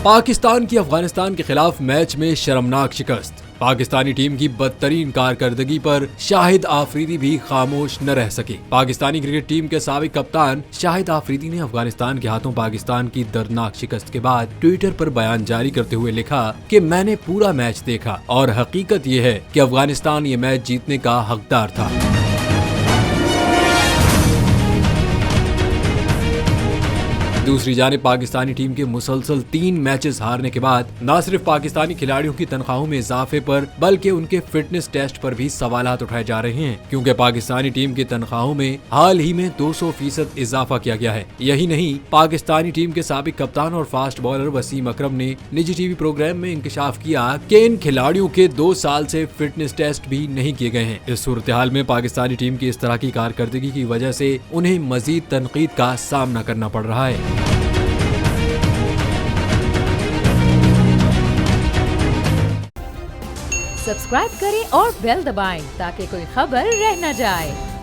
पाकिस्तान की अफगानिस्तान के खिलाफ मैच में शर्मनाक शिकस्त। पाकिस्तानी टीम की बदतरीन कारकर्दगी पर शाहिद आफरीदी भी खामोश न रह सके। पाकिस्तानी क्रिकेट टीम के साबिक कप्तान शाहिद आफरीदी ने अफगानिस्तान के हाथों पाकिस्तान की दर्दनाक शिकस्त के बाद ट्विटर पर बयान जारी करते हुए लिखा कि मैंने पूरा मैच देखा और हकीकत ये है कि अफगानिस्तान ये मैच जीतने का हकदार था। दूसरी जानिब पाकिस्तानी टीम के मुसलसल 3 मैचेस हारने के बाद न सिर्फ पाकिस्तानी खिलाड़ियों की तनख्वाहों में इजाफे पर बल्कि उनके फिटनेस टेस्ट पर भी सवालात उठाए जा रहे हैं, क्योंकि पाकिस्तानी टीम की तनख्वाहों में हाल ही में 200% इजाफा किया गया है। यही नहीं, पाकिस्तानी टीम के साबिक कप्तान और फास्ट बॉलर वसीम अकरम ने निजी टीवी प्रोग्राम में इंकशाफ किया कि इन खिलाड़ियों के 2 साल से फिटनेस टेस्ट भी नहीं किए गए हैं। इस सूरत हाल में पाकिस्तानी टीम की इस तरह की कारकर्दगी की वजह से उन्हें मजीद तनकीद का सामना करना पड़ रहा है। सब्सक्राइब करें और बेल दबाएं ताकि कोई खबर रह न जाए।